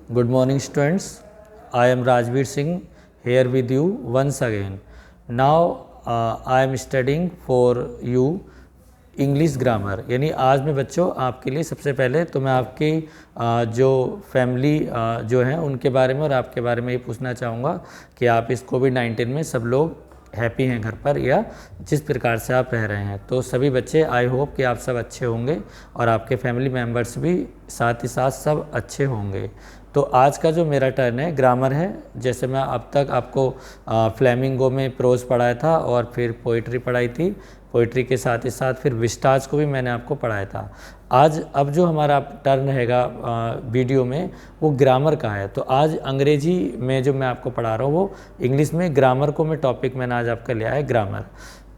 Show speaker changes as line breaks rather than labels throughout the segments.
Good morning, students. I am Rajveer Singh here with you once again. Now I am studying for you English grammar. यानी आज मैं बच्चों आपके लिए सबसे पहले तो मैं आपकी जो फैमिली जो हैं उनके बारे में और आपके बारे में ये पूछना चाहूँगा कि आप इस कोविड-19 में सब लोग हैप्पी हैं घर पर या जिस प्रकार से आप रह रहे हैं। तो सभी बच्चे आई होप कि आप सब अच्छे होंगे और आपके फैमिली मेम्बर्स भी साथ ही साथ सब अच्छे होंगे। तो आज का जो मेरा टर्न है ग्रामर है। जैसे मैं अब तक आपको फ्लेमिंगो में प्रोज पढ़ाया था और फिर पोइट्री पढ़ाई थी, पोइट्री के साथ ही साथ फिर विस्टाज को भी मैंने आपको पढ़ाया था। आज अब जो हमारा टर्न रहेगा वीडियो में वो ग्रामर का है। तो आज अंग्रेजी में जो मैं आपको पढ़ा रहा हूँ वो इंग्लिश में ग्रामर को मैं टॉपिक मैंने आज आपका लिया है ग्रामर।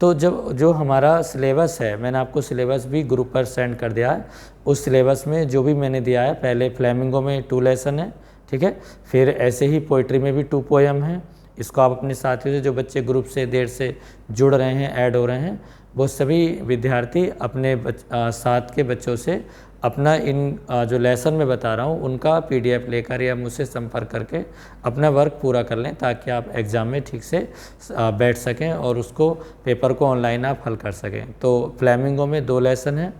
तो जब जो हमारा सिलेबस है मैंने आपको सिलेबस भी ग्रुप पर सेंड कर दिया है। उस सिलेबस में जो भी मैंने दिया है, पहले फ्लेमिंगो में 2 लेसन है, ठीक है, फिर ऐसे ही पोइट्री में भी 2 पोएम है। इसको आप अपने साथियों से जो बच्चे ग्रुप से देर से जुड़ रहे हैं, ऐड हो रहे हैं, वो सभी विद्यार्थी अपने साथ के बच्चों से अपना इन जो लेसन में बता रहा हूँ उनका PDF लेकर या मुझसे संपर्क करके अपना वर्क पूरा कर लें ताकि आप एग्ज़ाम में ठीक से बैठ सकें और उसको पेपर को ऑनलाइन आप हल कर सकें। तो फ्लेमिंगो में 2 लेसन हैं,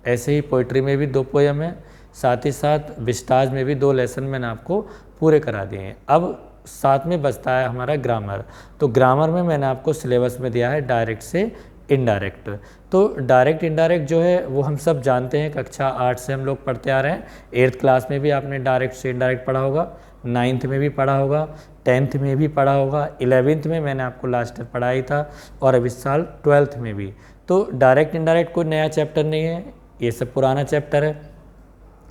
ऐसे ही पोइट्री में भी 2 पोएम है, साथ ही साथ विस्टाज में भी 2 लेसन मैंने आपको पूरे करा दिए हैं। अब साथ में बचता है हमारा ग्रामर। तो ग्रामर में मैंने आपको सिलेबस में दिया है डायरेक्ट से इनडायरेक्ट। तो डायरेक्ट इनडायरेक्ट जो है वो हम सब जानते हैं, कक्षा 8 से हम लोग पढ़ते आ रहे हैं। 8th क्लास में भी आपने डायरेक्ट से इनडायरेक्ट पढ़ा होगा, 9th में भी पढ़ा होगा, 10th में भी पढ़ा होगा, 11th में मैंने आपको लास्ट ईयर पढ़ाई था और अब इस साल 12th में भी। तो डायरेक्ट इनडायरेक्ट कोई नया चैप्टर नहीं है, ये सब पुराना चैप्टर है।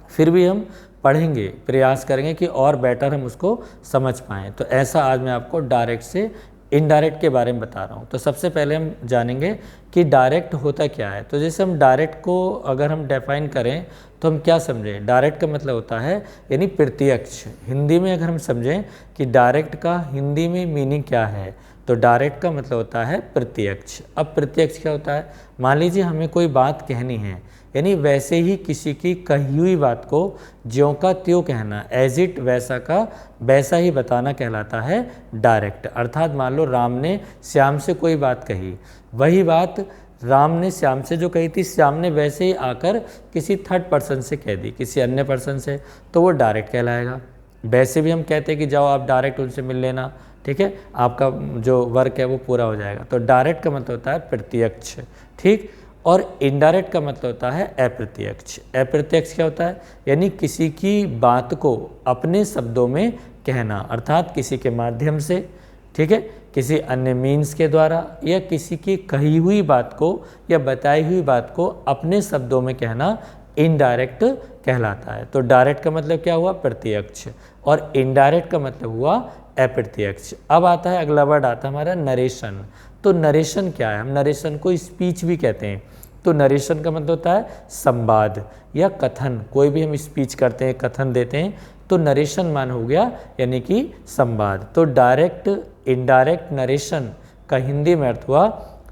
फिर भी हम पढ़ेंगे, प्रयास करेंगे कि और बेटर हम उसको समझ पाएँ। तो ऐसा आज मैं आपको डायरेक्ट से इनडायरेक्ट के बारे में बता रहा हूँ। तो सबसे पहले हम जानेंगे कि डायरेक्ट होता क्या है। तो जैसे हम डायरेक्ट को अगर हम डिफाइन करें तो हम क्या समझें। डायरेक्ट का मतलब होता है यानी प्रत्यक्ष। हिंदी में अगर हम समझें कि डायरेक्ट का हिंदी में मीनिंग क्या है तो डायरेक्ट का मतलब होता है प्रत्यक्ष। अब प्रत्यक्ष क्या होता है, मान लीजिए हमें कोई बात कहनी है, यानी वैसे ही किसी की कही हुई बात को ज्यों का त्यों कहना, एज इट वैसा का वैसा ही बताना कहलाता है डायरेक्ट। अर्थात मान लो राम ने श्याम से कोई बात कही, वही बात राम ने श्याम से जो कही थी श्याम ने वैसे ही आकर किसी थर्ड पर्सन से कह दी, किसी अन्य पर्सन से, तो वो डायरेक्ट कहलाएगा। वैसे भी हम कहते हैं कि जाओ आप डायरेक्ट उनसे मिल लेना, ठीक है, आपका जो वर्क है वो पूरा हो जाएगा। तो डायरेक्ट का मतलब होता है प्रत्यक्ष, ठीक। और इनडायरेक्ट का मतलब होता है अप्रत्यक्ष। अप्रत्यक्ष क्या होता है, यानी किसी की बात को अपने शब्दों में कहना, अर्थात किसी के माध्यम से, ठीक है, किसी अन्य मीन्स के द्वारा या किसी की कही हुई बात को या बताई हुई बात को अपने शब्दों में कहना इनडायरेक्ट कहलाता है। तो डायरेक्ट का मतलब क्या हुआ, प्रत्यक्ष, और इनडायरेक्ट का मतलब हुआ अप्रत्यक्ष। अब आता है अगला वर्ड, आता है हमारा नरेशन। तो नरेशन क्या है, हम नरेशन को स्पीच भी कहते हैं। तो नरेशन का मतलब होता है संवाद या कथन। कोई भी हम स्पीच करते हैं, कथन देते हैं, तो नरेशन मान हो गया यानी कि संवाद। तो डायरेक्ट इनडायरेक्ट नरेशन का हिंदी में अर्थ हुआ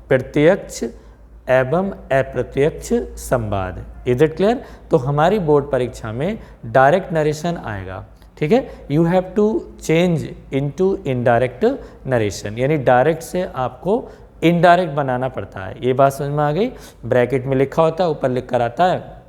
प्रत्यक्ष एवं अप्रत्यक्ष संवाद। Is it clear. तो हमारी बोर्ड परीक्षा में डायरेक्ट नरेशन आएगा, ठीक है। You have to change into indirect narration, यानी डायरेक्ट से आपको इनडायरेक्ट बनाना पड़ता है। ये बात समझ में आ गई। ब्रैकेट में लिखा होता है, ऊपर लिख कर आता है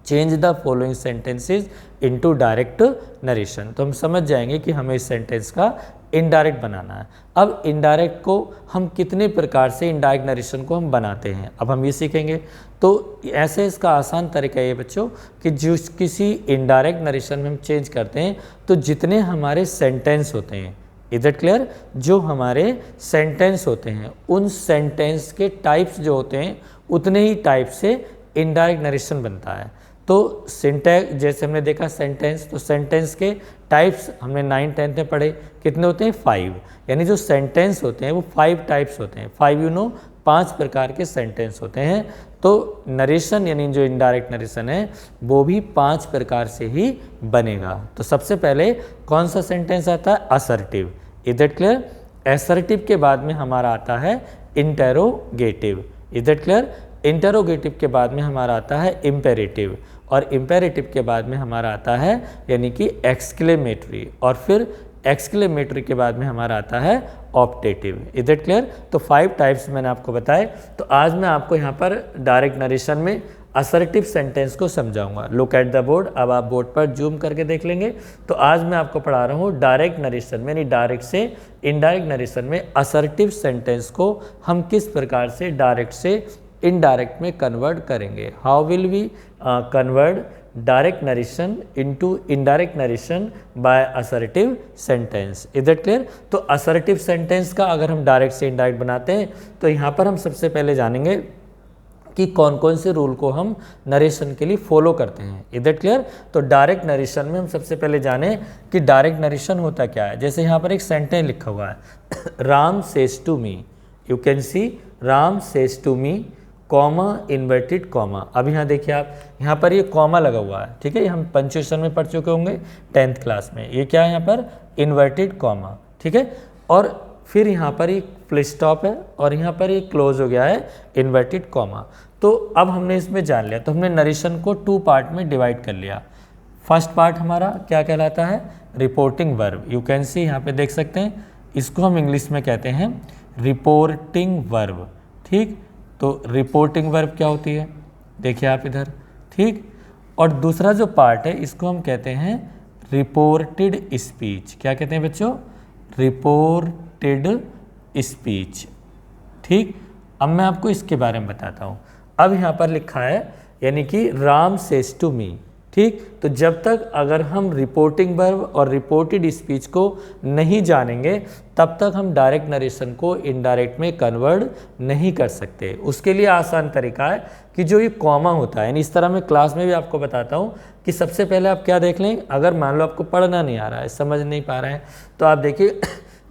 change the following sentences into direct narration. तो हम समझ जाएंगे कि हमें इस सेंटेंस का इनडायरेक्ट बनाना है। अब इनडायरेक्ट को हम कितने प्रकार से इनडायरेक्ट नरेशन को हम बनाते हैं, अब हम ये सीखेंगे। तो ऐसे इसका आसान तरीका ये बच्चों कि जो किसी इनडायरेक्ट नरेशन में हम चेंज करते हैं तो जितने हमारे सेंटेंस होते हैं, इज इट क्लियर, जो हमारे सेंटेंस होते हैं उन सेंटेंस के टाइप्स जो होते हैं उतने ही टाइप से इनडायरेक्ट नरेशन बनता है। तो सिंटैक्स जैसे हमने देखा सेंटेंस, तो सेंटेंस के टाइप्स हमने 9th 10th में पढ़े, कितने होते हैं 5, यानी जो सेंटेंस होते हैं वो 5 टाइप्स होते हैं। 5 यू नो 5 प्रकार के सेंटेंस होते हैं। तो नरेशन यानी जो इनडायरेक्ट नरेशन है वो भी 5 प्रकार से ही बनेगा। तो सबसे पहले कौन सा सेंटेंस आता है, assertive. Is it clear. Assertive के बाद में हमारा आता है interrogative. Is it clear. Interrogative के बाद में हमारा आता है इम्पेरेटिव, और इम्पेरेटिव के बाद में हमारा आता है यानी कि एक्सक्लेमेटरी, और फिर एक्सक्लेमेटरी के बाद में हमारा आता है ऑप्टेटिव। Is it clear? तो 5 टाइप्स मैंने आपको बताए। तो आज मैं आपको यहाँ पर डायरेक्ट नरेशन में असर्टिव सेंटेंस को समझाऊंगा। Look at the board. अब आप बोर्ड पर जूम करके देख लेंगे। तो आज मैं आपको पढ़ा रहा हूँ डायरेक्ट नरेशन में, यानी डायरेक्ट से इनडायरेक्ट नरेशन में असर्टिव सेंटेंस को हम किस प्रकार से डायरेक्ट से इनडायरेक्ट में कन्वर्ट करेंगे। How will we convert direct narration into indirect narration by assertive sentence. Is it clear? तो असर्टिव सेंटेंस का अगर हम डायरेक्ट से इनडायरेक्ट बनाते हैं तो यहाँ पर हम सबसे पहले जानेंगे कि कौन कौन से रूल को हम नरेशन के लिए फॉलो करते हैं। Is it clear? तो डायरेक्ट नरेशन में हम सबसे पहले जाने कि डायरेक्ट नरेशन होता क्या है। जैसे यहाँ पर एक सेंटेंस लिखा हुआ है, Ram says to me. You can see Ram says to me, comma inverted comma. अब यहाँ देखिए आप, यहाँ पर ये कॉमा लगा हुआ है, ठीक है। ये हम पंक्चुएशन में पढ़ चुके होंगे 10th क्लास में। ये क्या है यहाँ पर? इन्वर्टेड कॉमा, ठीक है। और फिर यहाँ पर एक फुल स्टॉप है और यहाँ पर एक क्लोज हो गया है इन्वर्टेड कॉमा। तो अब हमने इसमें जान लिया, तो हमने नरेशन को 2 पार्ट में डिवाइड कर लिया। फर्स्ट पार्ट हमारा क्या कहलाता है? Reporting verb. यू कैन सी, यहाँ पे देख सकते हैं, इसको हम इंग्लिश में कहते हैं रिपोर्टिंग वर्ब, ठीक। तो रिपोर्टिंग वर्ब क्या होती है, देखिए आप इधर, ठीक। और दूसरा जो पार्ट है इसको हम कहते हैं रिपोर्टेड स्पीच। क्या कहते हैं बच्चों? रिपोर्टेड स्पीच, ठीक। अब मैं आपको इसके बारे में बताता हूँ। अब यहाँ पर लिखा है यानी कि राम सेज टू मी, ठीक। तो जब तक अगर हम रिपोर्टिंग वर्ब और रिपोर्टेड स्पीच को नहीं जानेंगे तब तक हम डायरेक्ट नरेशन को इनडायरेक्ट में कन्वर्ट नहीं कर सकते। उसके लिए आसान तरीका है कि जो ये कॉमा होता है, यानी इस तरह मैं क्लास में भी आपको बताता हूँ कि सबसे पहले आप क्या देख लें, अगर मान लो आपको पढ़ना नहीं आ रहा है, समझ नहीं पा रहे हैं, तो आप देखिए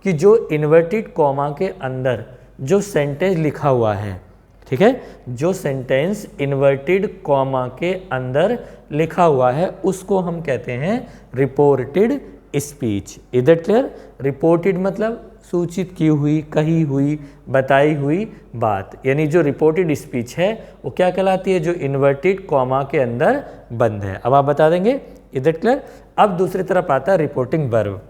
कि जो इन्वर्टेड कॉमा के अंदर जो सेंटेंस लिखा हुआ है, ठीक है, जो सेंटेंस इन्वर्टेड कॉमा के अंदर लिखा हुआ है उसको हम कहते हैं reported speech. Is it clear? Reported मतलब सूचित की हुई, कही हुई, बताई हुई बात, यानी जो रिपोर्टेड स्पीच है वो क्या कहलाती है? जो इन्वर्टेड कॉमा के अंदर बंद है। अब आप बता देंगे। Is it clear? अब दूसरी तरफ आता है रिपोर्टिंग वर्ब,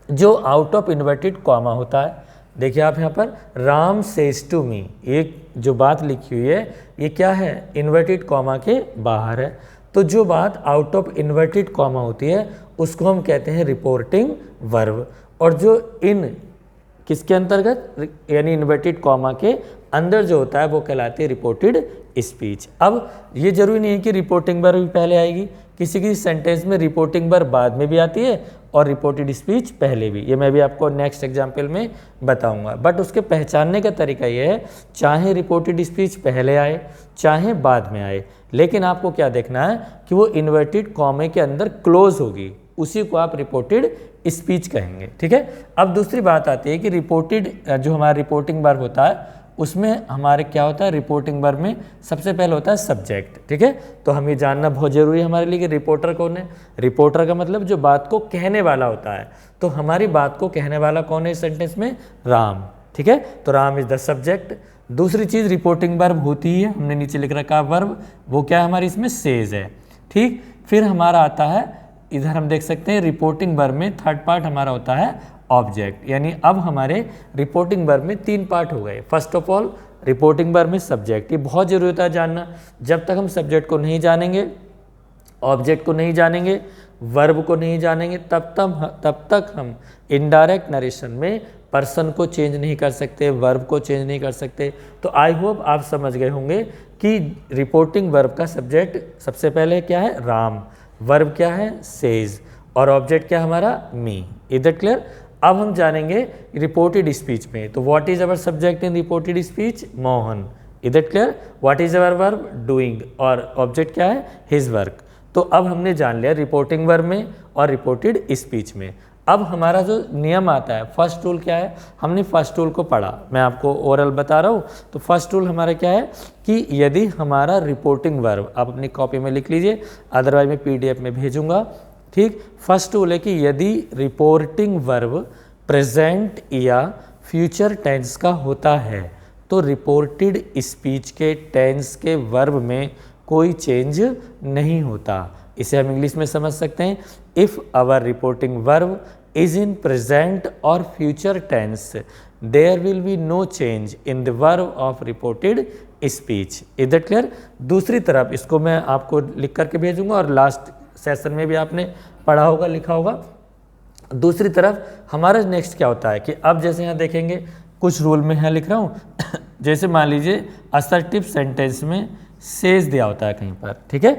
जो आउट ऑफ इन्वर्टेड कॉमा होता है। देखिए आप यहाँ पर राम सेज टू मी, ये जो बात लिखी हुई है ये क्या है? इन्वर्टेड कॉमा के बाहर है। तो जो बात आउट ऑफ इन्वर्टेड कॉमा होती है उसको हम कहते हैं रिपोर्टिंग वर्ब, और जो इन किसके अंतर्गत, यानी इन्वर्टेड कॉमा के अंदर जो होता है वो कहलाती है रिपोर्टेड स्पीच। अब ये जरूरी नहीं है कि रिपोर्टिंग वर्ब भी पहले आएगी, किसी किसी सेंटेंस में रिपोर्टिंग वर्ब बाद में भी आती है और रिपोर्टेड स्पीच पहले भी। ये मैं भी आपको नेक्स्ट एग्जाम्पल में बताऊंगा। बट उसके पहचानने का तरीका ये है, चाहे रिपोर्टेड स्पीच पहले आए चाहे बाद में आए, लेकिन आपको क्या देखना है कि वो इन्वर्टेड कॉमे के अंदर क्लोज होगी, उसी को आप रिपोर्टेड स्पीच कहेंगे, ठीक है। अब दूसरी बात आती है कि रिपोर्टेड जो हमारा रिपोर्टिंग वर्ब होता है उसमें हमारे क्या होता है? रिपोर्टिंग वर्ब में सबसे पहले होता है सब्जेक्ट, ठीक है। तो हम ये जानना बहुत जरूरी है हमारे लिए कि रिपोर्टर कौन है। रिपोर्टर का मतलब जो बात को कहने वाला होता है। तो हमारी बात को कहने वाला कौन है इस सेंटेंस में? राम, ठीक है। तो राम इज द सब्जेक्ट। दूसरी चीज रिपोर्टिंग वर्ब होती है, हमने नीचे लिख रखा वर्ब, वो क्या है हमारी इसमें? सेज है, ठीक। फिर हमारा आता है, इधर हम देख सकते हैं रिपोर्टिंग वर्ब में थर्ड पार्ट हमारा होता है ऑब्जेक्ट, यानी अब हमारे रिपोर्टिंग वर्ब में 3 पार्ट हो गए। First of all reporting verb में सब्जेक्ट, ये बहुत जरूरी होता है जानना। जब तक हम सब्जेक्ट को नहीं जानेंगे, ऑब्जेक्ट को नहीं जानेंगे, वर्ब को नहीं जानेंगे, तब तक हम इनडायरेक्ट नरेशन में पर्सन को चेंज नहीं कर सकते, वर्ब को चेंज नहीं कर सकते। तो आई होप आप समझ गए होंगे कि रिपोर्टिंग वर्ब का सब्जेक्ट सबसे पहले क्या है? राम, वर्ब क्या है? सेज, और ऑब्जेक्ट क्या हमारा? मी। Is it clear? अब हम जानेंगे रिपोर्टेड स्पीच में। तो what is our subject in reported speech? Mohan. Is it clear? What is our verb? Doing, और ऑब्जेक्ट क्या है? His work. तो अब हमने जान लिया रिपोर्टिंग वर्ब में और रिपोर्टेड स्पीच में। अब हमारा जो नियम आता है, फर्स्ट रूल क्या है? हमने फर्स्ट रूल को पढ़ा, मैं आपको ओरल बता रहा हूँ। तो फर्स्ट रूल हमारा क्या है कि यदि हमारा रिपोर्टिंग वर्ब, आप अपनी कॉपी में लिख लीजिए, अदरवाइज मैं PDF में भेजूंगा, ठीक। फर्स्ट रूल है कि यदि रिपोर्टिंग वर्ब प्रेजेंट या फ्यूचर टेंस का होता है तो रिपोर्टेड स्पीच के टेंस के वर्ब में कोई चेंज नहीं होता। इसे हम इंग्लिश में समझ सकते हैं, if our reporting verb is in present और future tense there will be no change in the verb of reported speech. Is that clear? दूसरी तरफ इसको मैं आपको लिख करके भेजूंगा और लास्ट सेशन में भी आपने पढ़ा होगा, लिखा होगा। दूसरी तरफ हमारा नेक्स्ट क्या होता है कि अब जैसे यहाँ देखेंगे कुछ रूल में यहाँ लिख रहा हूँ जैसे मान लीजिए असर्टिव सेंटेंस में सेज दिया होता है कहीं पर, ठीक है,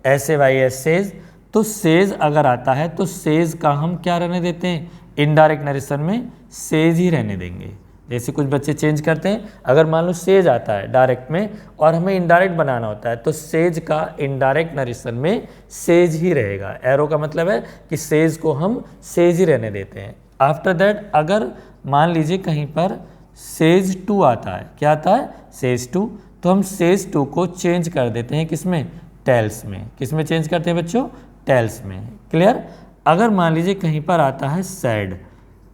SAYS सेज, तो सेज अगर आता है तो सेज का हम क्या रहने देते हैं, इनडायरेक्ट नरेशन में सेज ही रहने देंगे। जैसे कुछ बच्चे चेंज करते हैं, अगर मान लो सेज आता है डायरेक्ट में और हमें इनडायरेक्ट बनाना होता है तो सेज का इनडायरेक्ट नरेशन में सेज ही रहेगा। एरो का मतलब है कि सेज को हम सेज ही रहने देते हैं। आफ्टर दैट अगर मान लीजिए कहीं पर सेज 2 आता है, क्या आता है, सेज 2, तो हम सेज 2 को चेंज कर देते हैं किसमें, टेल्स में। किसमें चेंज करते हैं बच्चों, टेल्स में। क्लियर? अगर मान लीजिए कहीं पर आता है सैड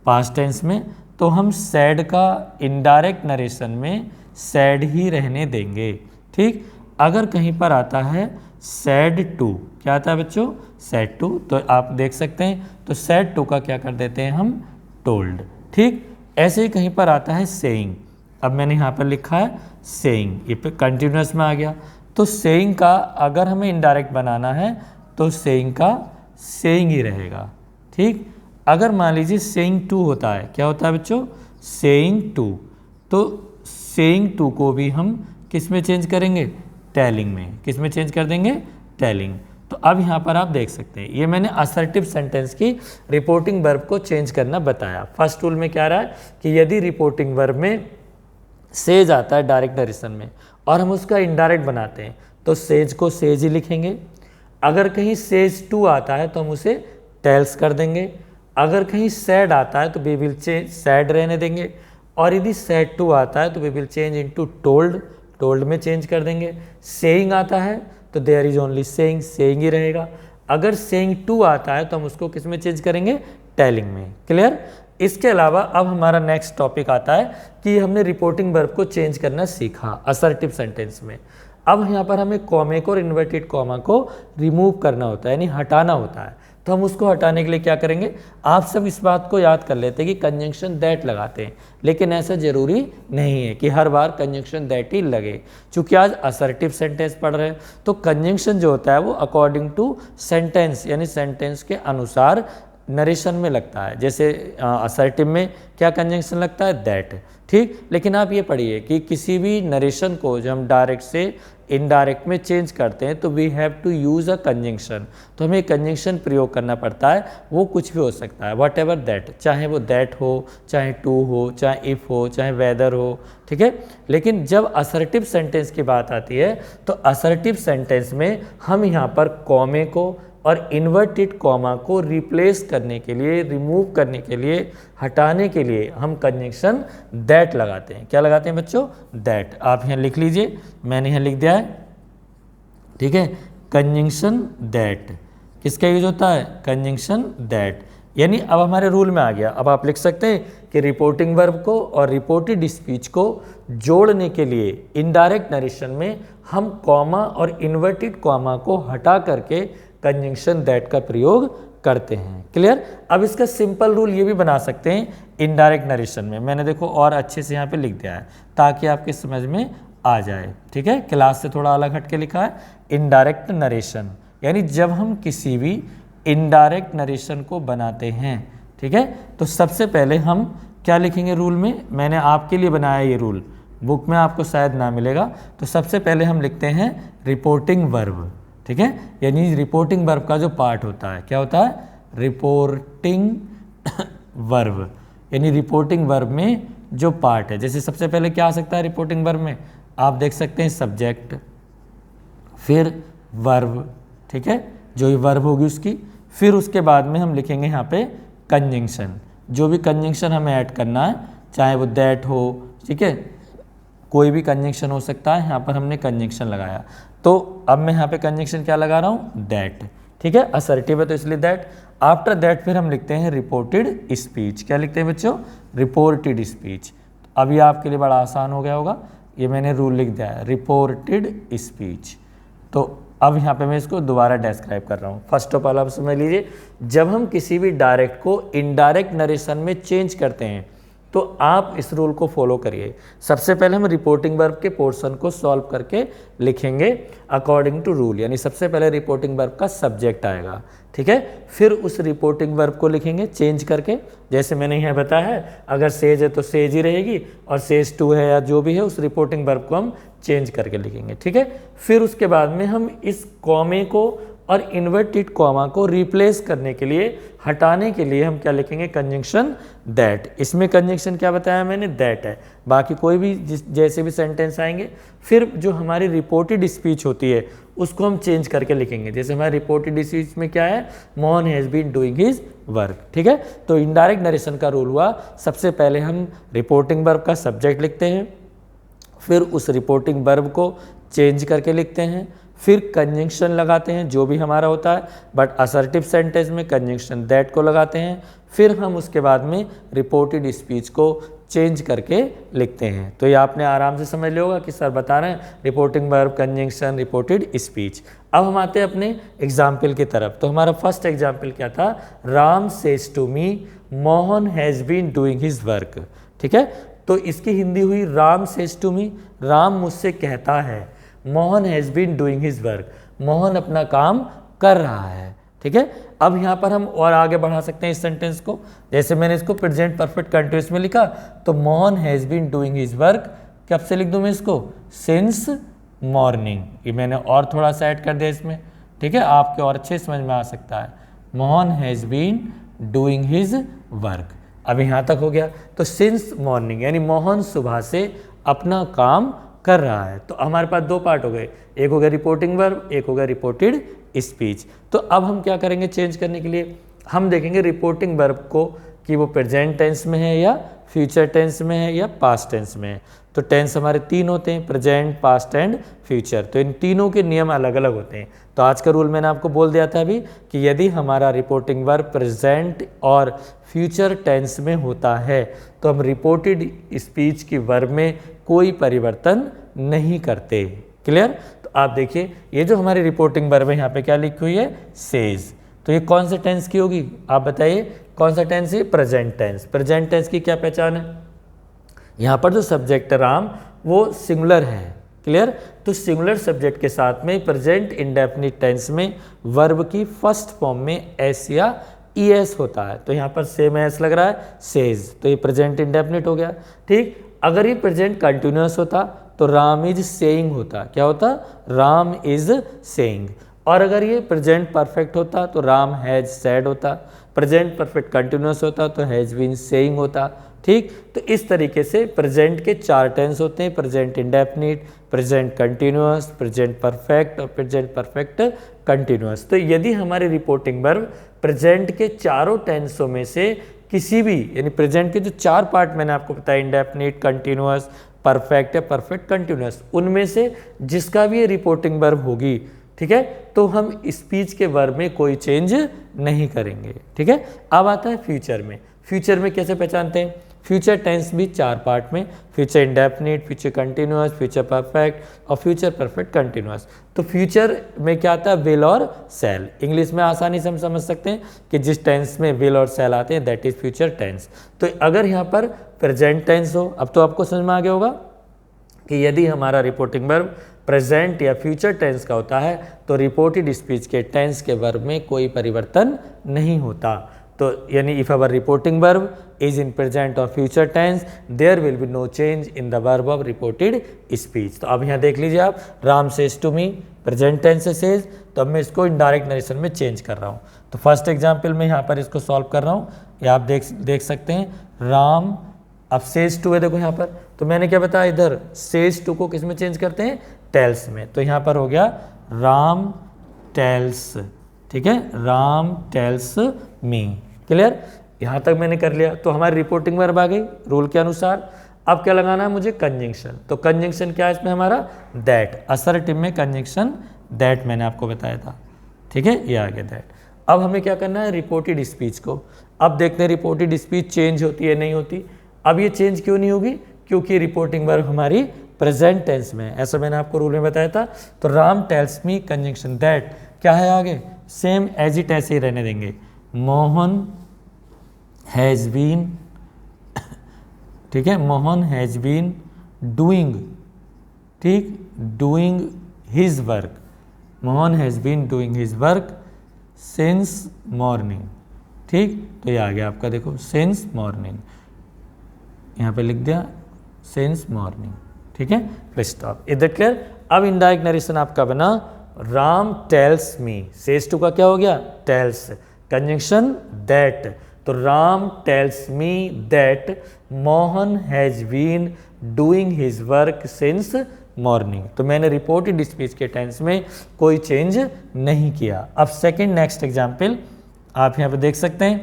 पास्ट टेंस में, तो हम सैड का इनडायरेक्ट नरेशन में सैड ही रहने देंगे। ठीक, अगर कहीं पर आता है सैड 2, क्या आता है बच्चों, सैड 2, तो आप देख सकते हैं तो सैड 2 का क्या कर देते हैं हम, टोल्ड। ठीक, ऐसे ही कहीं पर आता है सेइंग, अब मैंने यहाँ पर लिखा है सेइंग, ये पे कंटिन्यूस में आ गया, तो सेइंग का अगर हमें इनडायरेक्ट बनाना है तो सेइंग का सेइंग ही रहेगा। ठीक, अगर मान लीजिए सेइंग 2 होता है, क्या होता है बच्चों, सेइंग 2, तो सेइंग 2 को भी हम किस में चेंज करेंगे, टेलिंग में। किस में चेंज कर देंगे, टेलिंग। तो अब यहाँ पर आप देख सकते हैं, ये मैंने असर्टिव सेंटेंस की रिपोर्टिंग वर्ब को चेंज करना बताया। फर्स्ट रूल में क्या रहा है कि यदि रिपोर्टिंग वर्ब में सेज आता है डायरेक्ट नरेशन में और हम उसका इनडायरेक्ट बनाते हैं तो सेज को सेज ही लिखेंगे। अगर कहीं सेज 2 आता है तो हम उसे टेल्स कर देंगे। अगर कहीं सैड आता है तो वी विल चेंज सैड रहने देंगे, और यदि सैड 2 आता है तो we will change into told, told में चेंज कर देंगे। सेइंग आता है तो there is only saying, saying ही रहेगा। अगर सेइंग 2 आता है तो हम उसको किस में चेंज करेंगे, टेलिंग में। क्लियर? इसके अलावा अब हमारा नेक्स्ट टॉपिक आता है कि हमने रिपोर्टिंग वर्ब को चेंज करना सीखा असर्टिव सेंटेंस में। अब यहाँ पर हमें कॉमे को और इन्वर्टेड कॉमा को रिमूव करना होता है, यानी हटाना होता है। तो हम उसको हटाने के लिए क्या करेंगे, आप सब इस बात को याद कर लेते हैं कि कंजंक्शन दैट लगाते हैं, लेकिन ऐसा जरूरी नहीं है कि हर बार कंजंक्शन दैट ही लगे। चूंकि आज असर्टिव सेंटेंस पढ़ रहे हैं तो कंजंक्शन जो होता है वो अकॉर्डिंग टू सेंटेंस, यानी सेंटेंस के अनुसार नरेशन में लगता है। जैसे असर्टिव में क्या कंजंक्शन लगता है, दैट। ठीक, लेकिन आप ये पढ़िए कि किसी भी नरेशन को जब हम डायरेक्ट से इनडायरेक्ट में चेंज करते हैं तो we have to use a conjunction, तो हमें कंजंक्शन प्रयोग करना पड़ता है। वो कुछ भी हो सकता है, वट एवर दैट, चाहे वो दैट हो, चाहे टू हो, चाहे इफ़ हो, चाहे वेदर हो। ठीक है, लेकिन जब असर्टिव सेंटेंस की बात आती है तो असर्टिव सेंटेंस में हम यहाँ पर कॉमे को और इन्वर्टेड कॉमा को रिप्लेस करने के लिए, रिमूव करने के लिए, हटाने के लिए हम कंजंक्शन दैट लगाते हैं। क्या लगाते हैं बच्चों, दैट। आप यहाँ लिख लीजिए, मैंने यहाँ लिख दिया है। ठीक है, कंजंक्शन दैट किसका यूज होता है, कंजंक्शन दैट। यानी अब हमारे रूल में आ गया। अब आप लिख सकते हैं कि रिपोर्टिंग वर्ब को और रिपोर्टेड स्पीच को जोड़ने के लिए इनडायरेक्ट नरेशन में हम कॉमा और इन्वर्टेड कॉमा को हटा करके कंजंक्शन दैट का प्रयोग करते हैं। क्लियर? अब इसका सिंपल रूल ये भी बना सकते हैं इनडायरेक्ट नरेशन में। मैंने देखो और अच्छे से यहाँ पे लिख दिया है ताकि आपके समझ में आ जाए। ठीक है, क्लास से थोड़ा अलग हट के लिखा है इनडायरेक्ट नरेशन, यानी जब हम किसी भी इनडायरेक्ट नरेशन को बनाते हैं, ठीक है, तो सबसे पहले हम क्या लिखेंगे रूल में, मैंने आपके लिए बनाया ये रूल, बुक में आपको शायद ना मिलेगा। तो सबसे पहले हम लिखते हैं रिपोर्टिंग वर्ब। ठीक है, यानी रिपोर्टिंग वर्ब का जो पार्ट होता है, क्या होता है, रिपोर्टिंग वर्ब, यानी रिपोर्टिंग वर्ब में जो पार्ट है। जैसे सबसे पहले क्या आ सकता है रिपोर्टिंग वर्ब में, आप देख सकते हैं सब्जेक्ट, फिर वर्ब, ठीक है, जो भी वर्ब होगी उसकी, फिर उसके बाद में हम लिखेंगे यहाँ पे कंजंक्शन, जो भी कंजंक्शन हमें ऐड करना है, चाहे वो दैट हो, ठीक है, कोई भी कंजंक्शन हो सकता है। यहाँ पर हमने कंजंक्शन लगाया, तो अब मैं यहाँ पे कंजंक्शन क्या लगा रहा हूँ, दैट। ठीक है, असर्टिव है तो इसलिए दैट। आफ्टर दैट फिर हम लिखते हैं रिपोर्टेड स्पीच। क्या लिखते हैं बच्चों, रिपोर्टेड स्पीच। अब ये आपके लिए बड़ा आसान हो गया होगा, ये मैंने रूल लिख दिया है, रिपोर्टेड स्पीच। तो अब यहाँ पे मैं इसको दोबारा डिस्क्राइब कर रहा हूँ। फर्स्ट ऑफ ऑल आप समझ लीजिए, जब हम किसी भी डायरेक्ट को इनडायरेक्ट नरेशन में चेंज करते हैं तो आप इस रूल को फॉलो करिए। सबसे पहले हम रिपोर्टिंग वर्ब के पोर्शन को सॉल्व करके लिखेंगे अकॉर्डिंग टू रूल, यानी सबसे पहले रिपोर्टिंग वर्ब का सब्जेक्ट आएगा, ठीक है। फिर उस रिपोर्टिंग वर्ब को लिखेंगे चेंज करके, जैसे मैंने यहाँ बताया है, अगर सेज है तो सेज ही रहेगी, और सेज टू है या जो भी है उस रिपोर्टिंग वर्ब को हम चेंज करके लिखेंगे, ठीक है। फिर उसके बाद में हम इस कॉमे को और इन्वर्टेड कॉमा को रिप्लेस करने के लिए, हटाने के लिए हम क्या लिखेंगे, कंजंक्शन दैट। इसमें कंजंक्शन क्या बताया मैंने, दैट है। बाकी कोई भी जैसे भी सेंटेंस आएंगे, फिर जो हमारी रिपोर्टेड स्पीच होती है उसको हम चेंज करके लिखेंगे। जैसे हमारी रिपोर्टेड स्पीच में क्या है, Mohan has been doing his work, ठीक है। तो इनडायरेक्ट नरेशन का रूल हुआ, सबसे पहले हम रिपोर्टिंग वर्ब का सब्जेक्ट लिखते हैं, फिर उस रिपोर्टिंग वर्ब को चेंज करके लिखते हैं, फिर कंजंक्शन लगाते हैं जो भी हमारा होता है, बट असर्टिव सेंटेंस में कंजंक्शन दैट को लगाते हैं, फिर हम उसके बाद में रिपोर्टेड स्पीच को चेंज करके लिखते हैं। तो ये आपने आराम से समझ लिया होगा कि सर बता रहे हैं reporting verb, conjunction, reported speech. अब हम आते हैं अपने एग्जाम्पल की तरफ। तो हमारा फर्स्ट एग्जाम्पल क्या था, Ram says to me Mohan has been doing his work, ठीक है। तो इसकी हिंदी हुई Ram says to me, Ram मुझसे कहता है, Mohan has been doing his work, Mohan अपना काम कर रहा है, ठीक है। अब यहाँ पर हम और आगे बढ़ा सकते हैं इस सेंटेंस को, जैसे मैंने इसको प्रेजेंट परफेक्ट कंटिन्यूअस में लिखा, तो Mohan has been doing his work, कब से लिख दूँ मैं इसको, सिंस मॉर्निंग। ये मैंने और थोड़ा सा ऐड कर दिया इसमें, ठीक है, आपके और अच्छे समझ में आ सकता है। Mohan has been doing his work, अब यहाँ तक हो गया। तो सिंस मॉर्निंग यानी मोहन सुबह से अपना काम कर रहा है। तो हमारे पास दो पार्ट हो गए, एक हो गया रिपोर्टिंग वर्ब, एक हो गया रिपोर्टेड स्पीच। तो अब हम क्या करेंगे चेंज करने के लिए, हम देखेंगे रिपोर्टिंग वर्ब को कि वो प्रेजेंट टेंस में है या फ्यूचर टेंस में है या पास्ट टेंस में है। तो टेंस हमारे तीन होते हैं, प्रेजेंट, पास्ट एंड फ्यूचर। तो इन तीनों के नियम अलग अलग होते हैं। तो आज का रूल मैंने आपको बोल दिया था अभी कि यदि हमारा रिपोर्टिंग वर्ब प्रेजेंट और फ्यूचर टेंस में होता है तो हम रिपोर्टेड स्पीच की वर्ब में कोई परिवर्तन नहीं करते। क्लियर। तो आप देखिए ये जो हमारी रिपोर्टिंग वर्ब है यहाँ पे क्या लिखी हुई है, सेज। तो ये कौन से टेंस की होगी, आप बताइए कौन सा टेंस है, प्रेजेंट टेंस। प्रेजेंट टेंस की क्या पहचान है, यहाँ पर जो सब्जेक्ट राम वो सिंगुलर है। क्लियर। तो सिंगुलर सब्जेक्ट के साथ में प्रेजेंट इंडेफिनिट टेंस में वर्ब की फर्स्ट फॉर्म में एस या ईएस होता है। तो यहाँ पर सेम एस लग रहा है, सेज, तो ये प्रेजेंट इंडेफिनिट हो गया। ठीक। अगर ये प्रेजेंट कंटिन्यूअस होता तो राम इज सेइंग होता, क्या होता, राम इज सेइंग। और अगर ये प्रेजेंट परफेक्ट होता तो राम हैज सेड होता, प्रेजेंट परफेक्ट कंटिन्यूअस होता तो हैज बीन सेइंग होता। ठीक। तो इस तरीके से प्रेजेंट के चार टेंस होते हैं, present indefinite, present continuous, present perfect और प्रेजेंट परफेक्ट कंटिन्यूअस। तो यदि हमारी रिपोर्टिंग वर्ब प्रेजेंट के चारों टेंसों में से किसी भी, यानी प्रेजेंट के जो चार पार्ट मैंने आपको बताया, इंडेफिनिट, कंटिन्यूअस, परफेक्ट या परफेक्ट कंटिन्यूअस, उनमें से जिसका भी ये रिपोर्टिंग वर्ब होगी, ठीक है, तो हम स्पीच के वर्ब में कोई चेंज नहीं करेंगे। ठीक है। अब आता है फ्यूचर में। फ्यूचर में कैसे पहचानते हैं, फ्यूचर टेंस भी चार पार्ट में, future indefinite, future continuous, future perfect और फ्यूचर परफेक्ट कंटिन्यूअस। तो फ्यूचर में क्या आता है, विल और शैल। इंग्लिश में आसानी से हम समझ सकते हैं कि जिस टेंस में विल और शैल आते हैं दैट इज फ्यूचर टेंस। तो अगर यहाँ पर प्रेजेंट टेंस हो, अब तो आपको समझ में आ गया होगा कि यदि हमारा रिपोर्टिंग वर्ब प्रेजेंट या फ्यूचर टेंस का होता है तो रिपोर्टेड स्पीच के टेंस के वर्ब में कोई परिवर्तन नहीं होता। तो यानी if our reporting verb is in present और future tense there will be no change in the verb of reported speech. तो अब यहाँ देख लीजिए आप, Ram says to me, present tense से सेज, तो अब मैं इसको इनडायरेक्ट नरेशन में चेंज कर रहा हूँ। तो फर्स्ट एग्जाम्पल में यहाँ पर इसको सॉल्व कर रहा हूँ, या आप देख सकते हैं राम, अब सेज टू है, देखो यहाँ पर, तो मैंने क्या बताया इधर सेज टू को किस में चेंज करते हैं, टेल्स में। तो यहाँ पर हो गया राम टेल्स, ठीक है, राम टेल्स मी। क्लियर। यहाँ तक मैंने कर लिया। तो हमारी रिपोर्टिंग वर्ब आ गई रूल के अनुसार। अब क्या लगाना है मुझे, कंजंक्शन। तो कंजंक्शन क्या है इसमें हमारा, दैट। असर्टिव में कंजंक्शन दैट मैंने आपको बताया था, ठीक है, ये आ गया दैट। अब हमें क्या करना है, रिपोर्टेड स्पीच को। अब देखते हैं रिपोर्टेड स्पीच चेंज होती है नहीं होती। अब ये चेंज क्यों नहीं होगी, क्योंकि रिपोर्टिंग वर्ब हमारी प्रेजेंट टेंस में है। ऐसा मैंने आपको रूल में बताया था। तो Ram tells me conjunction that क्या है आगे, सेम एज इट ऐसे ही रहने देंगे। मोहन हैज़ बीन, ठीक है, मोहन हैज़ बीन डूइंग, ठीक, doing his work, Mohan has been doing his work since morning, ठीक। तो ये आ गया आपका, देखो सिंस मॉर्निंग, यहाँ पे लिख दिया सिंस मॉर्निंग, ठीक है। प्लीज स्टॉप, इधर क्लियर। अब इनडायरेक्ट नरेशन आपका बना Ram tells me, says to का क्या हो गया, टेल्स, कंजंक्शन दैट। तो Ram tells me that Mohan has been doing his work since morning. तो मैंने रिपोर्टेड स्पीच के टेंस में कोई चेंज नहीं किया। अब सेकंड नेक्स्ट एग्जाम्पल आप यहाँ पे देख सकते हैं,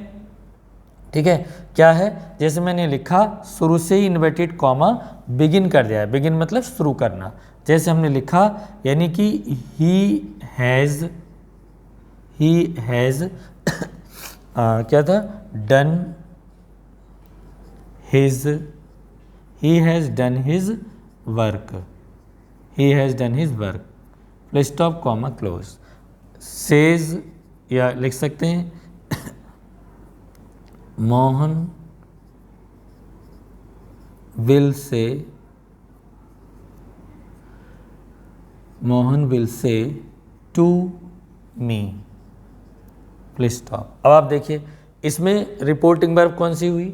ठीक है। क्या है, जैसे मैंने लिखा शुरू से ही इन्वर्टेड कॉमा बिगिन कर दिया है, बिगिन मतलब शुरू करना। जैसे हमने लिखा यानी कि ही हैज़ क्या था, done his, he has done his work, he has done his work, full stop comma close. Says या लिख सकते हैं Mohan will say, Mohan will say to me, please stop. अब आप देखिए इसमें रिपोर्टिंग वर्ब कौन सी हुई,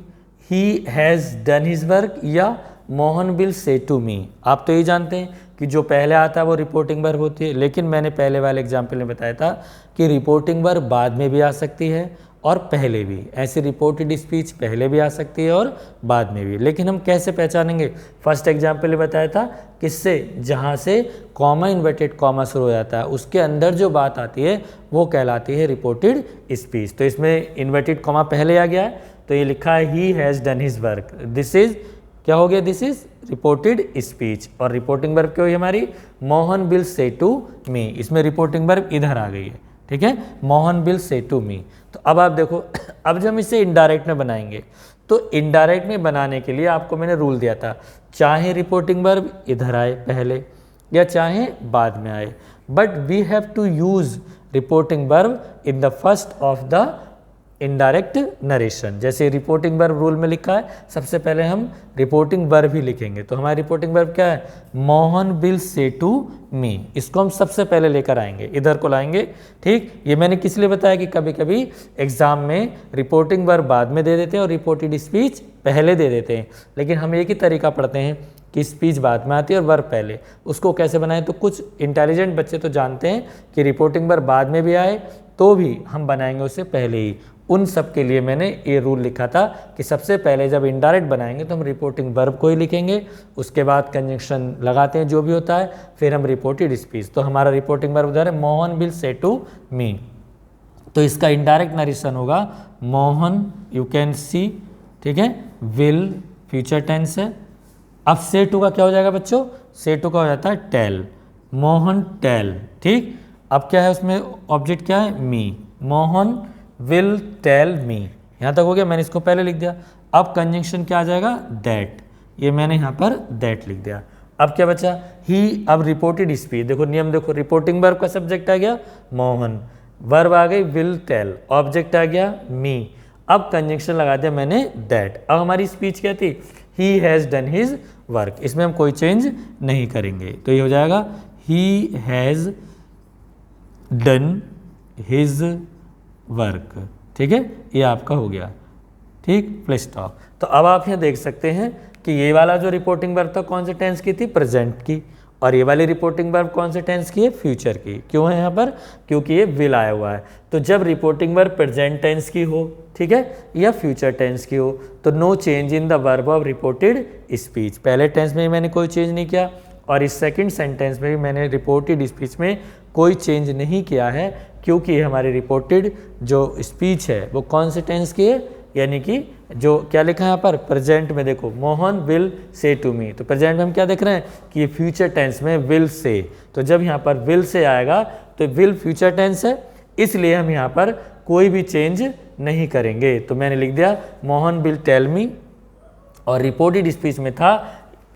he has done his work या Mohan will say to me. आप तो ये जानते हैं कि जो पहले आता है वो रिपोर्टिंग वर्ब होती है, लेकिन मैंने पहले वाले एग्जाम्पल में बताया था कि रिपोर्टिंग वर्ब बाद में भी आ सकती है और पहले भी। ऐसी रिपोर्टेड स्पीच पहले भी आ सकती है और बाद में भी, लेकिन हम कैसे पहचानेंगे। फर्स्ट एग्जाम्पल में बताया था किससे, जहाँ से कॉमा इन्वर्टेड कॉमा शुरू हो जाता है उसके अंदर जो बात आती है वो कहलाती है रिपोर्टेड स्पीच। तो इसमें इन्वर्टेड कॉमा पहले आ गया है, तो ये लिखा है he has done his work, this is क्या हो गया, दिस इज रिपोर्टेड स्पीच। और रिपोर्टिंग वर्ब क्या हुई हमारी, Mohan will say to me, इसमें रिपोर्टिंग वर्ब इधर आ गई है, ठीक है, Mohan will say to me. तो अब आप देखो, अब जब हम इसे इनडायरेक्ट में बनाएंगे तो इनडायरेक्ट में बनाने के लिए आपको मैंने रूल दिया था, चाहे रिपोर्टिंग वर्ब इधर आए पहले या चाहे बाद में आए, but we have to use reporting verb in the first of the indirect narration. जैसे रिपोर्टिंग वर्ब रूल में लिखा है, सबसे पहले हम रिपोर्टिंग वर्ब ही लिखेंगे। तो हमारी रिपोर्टिंग वर्ब क्या है, Mohan will say to me, इसको हम सबसे पहले लेकर आएंगे, इधर को लाएंगे, ठीक। ये मैंने किस लिए बताया कि कभी कभी एग्जाम में रिपोर्टिंग वर्ब बाद में दे देते हैं और रिपोर्टेड स्पीच पहले दे देते हैं, लेकिन हम एक ही तरीका पढ़ते हैं कि स्पीच बाद में आती है और वर्ब पहले। उसको कैसे बनाएं, तो कुछ इंटेलिजेंट बच्चे तो जानते हैं कि रिपोर्टिंग वर्ब बाद में भी आए तो भी हम बनाएंगे उससे पहले ही। उन सब के लिए मैंने ये रूल लिखा था कि सबसे पहले जब इनडायरेक्ट बनाएंगे तो हम रिपोर्टिंग वर्ब को ही लिखेंगे, उसके बाद कंजंक्शन लगाते हैं जो भी होता है, फिर हम रिपोर्टेड स्पीच। तो हमारा रिपोर्टिंग वर्ब उधर है, Mohan will say to me, तो इसका इनडायरेक्ट नरेशन होगा मोहन, यू कैन सी, ठीक है, विल फ्यूचर टेंस है। अब से टू का क्या हो जाएगा बच्चों, से टू का हो जाता है टेल, मोहन टेल, ठीक। अब क्या है उसमें ऑब्जेक्ट क्या है, मी, मोहन विल टेल मी, यहाँ तक हो गया, मैंने इसको पहले लिख दिया। अब कंजंक्शन क्या आ जाएगा, दैट, ये मैंने यहाँ पर दैट लिख दिया। अब क्या बचा, ही, अब रिपोर्टेड स्पीच, देखो नियम देखो, रिपोर्टिंग वर्ब का सब्जेक्ट आ गया मोहन, वर्ब आ गई विल टेल, ऑब्जेक्ट आ गया मी, अब कंजंक्शन लगा दिया मैंने दैट। अब हमारी स्पीच क्या थी, ही हैज़ डन हिज वर्क, इसमें हम कोई चेंज नहीं करेंगे, तो ये हो जाएगा ही हैज़ डन हिज वर्क, ठीक है, ये आपका हो गया, ठीक, फुल स्टॉप। तो अब आप यहाँ देख सकते हैं कि ये वाला जो रिपोर्टिंग वर्ब था कौन से टेंस की थी, प्रेजेंट की, और ये वाली रिपोर्टिंग वर्ब कौन से टेंस की है, फ्यूचर की। क्यों है यहाँ पर, क्योंकि ये विल आया हुआ है। तो जब रिपोर्टिंग वर्ब प्रेजेंट टेंस की हो, ठीक है, या फ्यूचर टेंस की हो, तो no change in the verb of reported speech, पहले टेंस में मैंने कोई चेंज नहीं किया और इस सेकंड सेंटेंस में भी मैंने रिपोर्टेड स्पीच में कोई चेंज नहीं किया है, क्योंकि हमारी रिपोर्टेड जो स्पीच है वो कौन से टेंस की है, यानी कि जो क्या लिखा है यहाँ पर प्रेजेंट में, देखो Mohan will say to me, तो प्रेजेंट में हम क्या देख रहे हैं कि ये फ्यूचर टेंस में विल से, तो जब यहाँ पर विल से आएगा तो विल फ्यूचर टेंस है, इसलिए हम यहाँ पर कोई भी चेंज नहीं करेंगे। तो मैंने लिख दिया मोहन विल टेल मी, और रिपोर्टेड स्पीच में था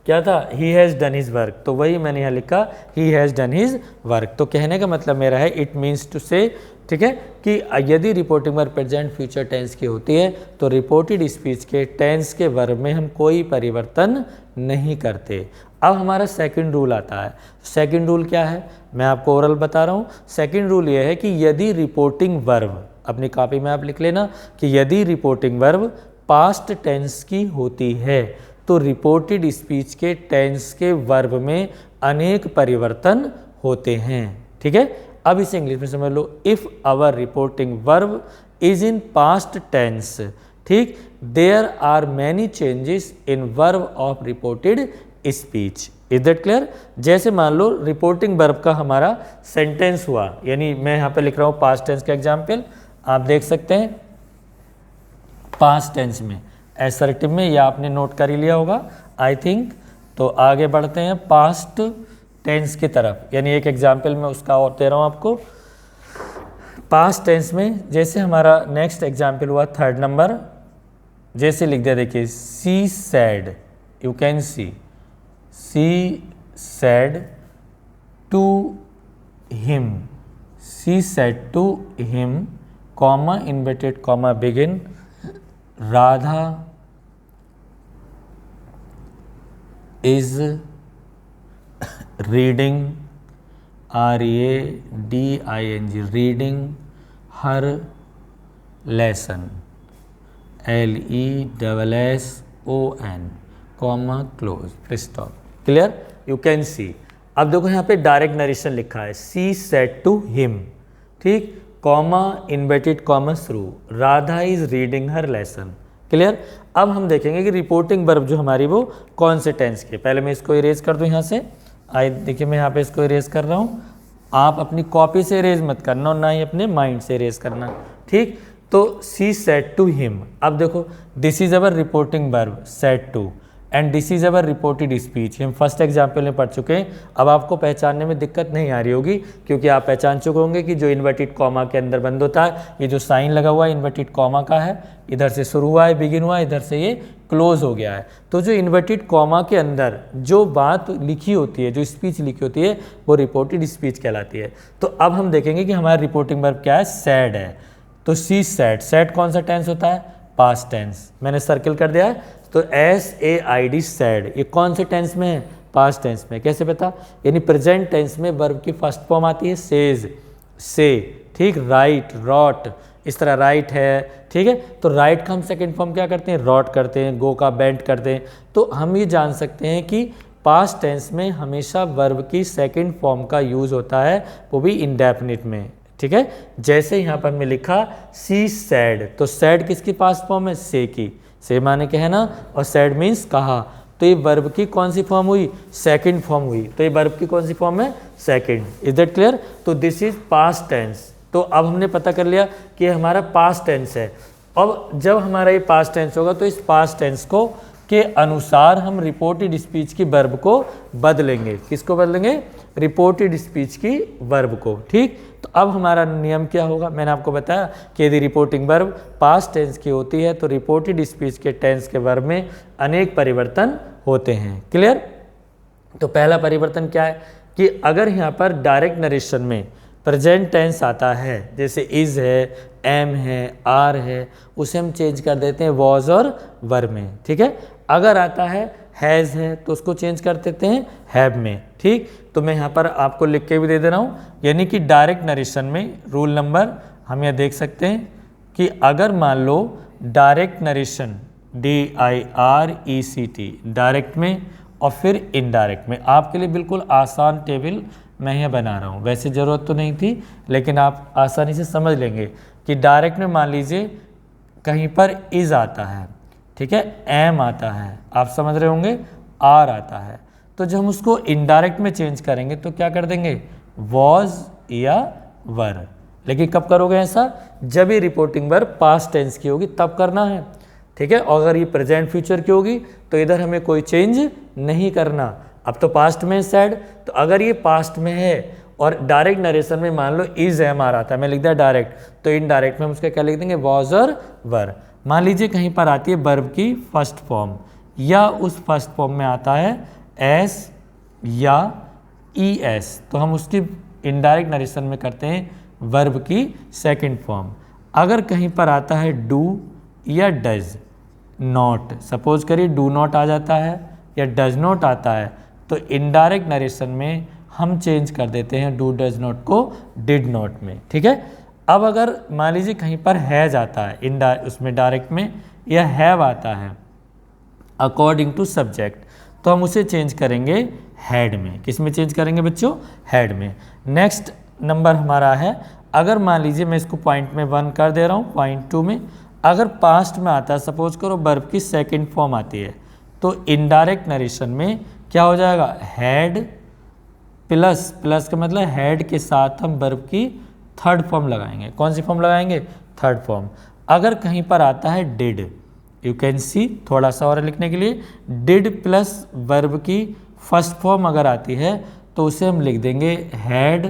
क्या था, ही हैज़ डन हिज वर्क, तो वही मैंने यहाँ लिखा ही हैज़ डन हिज वर्क। तो कहने का मतलब मेरा है इट मीन्स टू से, ठीक है, कि यदि reporting verb present future tense की होती है तो रिपोर्टेड स्पीच के टेंस के वर्ब में हम कोई परिवर्तन नहीं करते। अब हमारा सेकंड रूल आता है। सेकंड रूल क्या है, मैं आपको ओरल बता रहा हूँ। सेकंड रूल ये है कि यदि रिपोर्टिंग वर्ब, अपनी कॉपी में आप लिख लेना कि यदि रिपोर्टिंग वर्ब पास्ट टेंस की होती है तो रिपोर्टेड स्पीच के टेंस के वर्ब में अनेक परिवर्तन होते हैं। ठीक है, अब इसे इंग्लिश में समझ लो, if our reporting verb is in past tense, ठीक, there are many changes in verb of reported speech. Is that clear? जैसे मान लो रिपोर्टिंग वर्ब का हमारा सेंटेंस हुआ, यानी मैं यहाँ पे लिख रहा हूँ पास्ट टेंस का एग्जाम्पल, आप देख सकते हैं पास्ट टेंस में एसर्टिव में, या आपने नोट कर ही लिया होगा आई थिंक। तो आगे बढ़ते हैं पास्ट टेंस की तरफ, यानी एक एग्जाम्पल मैं उसका और दे रहा हूँ आपको। पास्ट टेंस में जैसे हमारा नेक्स्ट एग्जाम्पल हुआ थर्ड नंबर, जैसे लिख दिया, देखिए she said, you can see said to him, she said to him, comma inverted comma begin, Radha is reading, RADING, reading her lesson, LESSON, comma close, फिर stop. Clear? You can see. अब देखो यहाँ पे direct narration लिखा है, she said to him, ठीक, comma inverted comma through, Radha is reading her lesson. Clear? अब हम देखेंगे कि रिपोर्टिंग वर्ब जो हमारी वो कौन से टेंस की। पहले मैं इसको इरेज कर दूं यहाँ से, देखिए मैं यहाँ पे इसको इरेज कर रहा हूँ, आप अपनी कॉपी से इरेज मत करना और ना ही अपने माइंड से इरेज करना, ठीक। तो सी सेड टू हिम, अब देखो this is our reporting verb said to and this is our reported speech, हम फर्स्ट एग्जाम्पल में पढ़ चुके हैं। अब आपको पहचानने में दिक्कत नहीं आ रही होगी क्योंकि आप पहचान चुके होंगे कि जो इन्वर्टेड कॉमा के अंदर बंद होता है, ये जो साइन लगा हुआ है इन्वर्टेड कॉमा का है, इधर से शुरू हुआ है, बिगिन हुआ है, इधर से ये क्लोज हो गया है। तो जो इन्वर्टेड कॉमा के अंदर जो बात लिखी होती है, जो स्पीच लिखी होती है, वो रिपोर्टेड स्पीच कहलाती है। तो अब हम देखेंगे कि हमारा रिपोर्टिंग वर्ब क्या है, सैड है। तो सी सैड, सैड कौन सा टेंस होता है, पास्ट टेंस, मैंने सर्किल कर दिया है। तो SAID सैड, ये कौन से टेंस में है, पास्ट टेंस में। कैसे पता, यानी प्रेजेंट टेंस में वर्ब की फर्स्ट फॉर्म आती है सेज, से, ठीक, राइट, रॉट, इस तरह राइट है, ठीक है। तो राइट का हम सेकेंड फॉर्म क्या करते हैं, रॉट करते हैं, गो का बेंट करते हैं। तो हम ये जान सकते हैं कि पास्ट टेंस में हमेशा वर्ब की सेकेंड फॉर्म का यूज होता है, वो भी इंडेफिनिट में, ठीक है। जैसे यहाँ पर मैं लिखा सी सैड, तो सैड किसकी पास्ट फॉर्म है, से की, से माने कहना और सैड मीन्स कहा। तो ये वर्ब की कौन सी फॉर्म हुई, सेकंड फॉर्म हुई। तो ये वर्ब की कौन सी फॉर्म है, सेकंड। Is that clear? तो दिस इज पास्ट टेंस। तो अब हमने पता कर लिया कि हमारा पास्ट टेंस है। अब जब हमारा ये पास्ट टेंस होगा तो इस पास्ट टेंस को के अनुसार हम रिपोर्टेड स्पीच की वर्ब को बदलेंगे। किसको बदलेंगे, रिपोर्टेड स्पीच की वर्ब को, ठीक। तो अब हमारा नियम क्या होगा, मैंने आपको बताया कि यदि रिपोर्टिंग वर्ब पास्ट टेंस की होती है तो रिपोर्टेड स्पीच के टेंस के वर्ब में अनेक परिवर्तन होते हैं। क्लियर? तो पहला परिवर्तन क्या है कि अगर यहाँ पर डायरेक्ट नरेशन में प्रेजेंट टेंस आता है, जैसे इज है, एम है, आर है, उसे हम चेंज कर देते हैं वॉज और वर में, ठीक है। अगर आता है हैज़ है तो उसको चेंज कर देते हैं हैव में, ठीक। तो मैं यहाँ पर आपको लिख के भी दे रहा हूँ, यानी कि डायरेक्ट नरेशन में रूल नंबर हम यहाँ देख सकते हैं कि अगर मान लो डायरेक्ट नरेशन DIRECT डायरेक्ट में और फिर इनडायरेक्ट में, आपके लिए बिल्कुल आसान टेबल मैं यहाँ बना रहा हूँ, वैसे ज़रूरत तो नहीं थी लेकिन आप आसानी से समझ लेंगे कि डायरेक्ट में मान लीजिए कहीं पर इज़ आता है, ठीक है, एम आता है, आप समझ रहे होंगे, आर आता है। तो जब हम उसको इनडायरेक्ट में चेंज करेंगे तो क्या कर देंगे, वॉज या वर। लेकिन कब करोगे ऐसा, जब ये रिपोर्टिंग वर्ब पास्ट टेंस की होगी तब करना है, ठीक है। और अगर ये प्रेजेंट फ्यूचर की होगी तो इधर हमें कोई चेंज नहीं करना। अब तो पास्ट में सैड, तो अगर ये पास्ट में है और डायरेक्ट नरेशन में मान लो इज एम आ रहा था, मैं लिख दिया डायरेक्ट, तो इनडायरेक्ट में हम उसका क्या लिख देंगे, वॉज और वर। मान लीजिए कहीं पर आती है वर्ब की फर्स्ट फॉर्म, या उस फर्स्ट फॉर्म में आता है एस या ई एस, तो हम उसकी इनडायरेक्ट नरेशन में करते हैं वर्ब की सेकंड फॉर्म। अगर कहीं पर आता है डू या डज नॉट, सपोज करिए डू नॉट आ जाता है या डज नॉट आता है, तो इनडायरेक्ट नरेशन में हम चेंज कर देते हैं डू डज नॉट को डिड नॉट में, ठीक है। अब अगर मान लीजिए कहीं पर हैज आता है उसमें डायरेक्ट में, या हैव आता है अकॉर्डिंग टू सब्जेक्ट, तो हम उसे चेंज करेंगे हैड में। किस में चेंज करेंगे बच्चों? हैड में। नेक्स्ट नंबर हमारा है, अगर मान लीजिए मैं इसको पॉइंट में 1 कर दे रहा हूँ, पॉइंट 2 में अगर पास्ट में आता है, सपोज करो वर्ब की सेकंड फॉर्म आती है, तो इनडायरेक्ट नरेशन में क्या हो जाएगा? हैड प्लस, प्लस का मतलब हैड के साथ हम वर्ब की थर्ड फॉर्म लगाएंगे। कौन सी फॉर्म लगाएंगे? Third form. अगर कहीं पर आता है डिड, यू कैन सी, थोड़ा सा और लिखने के लिए, डिड प्लस वर्ब की फर्स्ट फॉर्म अगर आती है तो उसे हम लिख देंगे हैड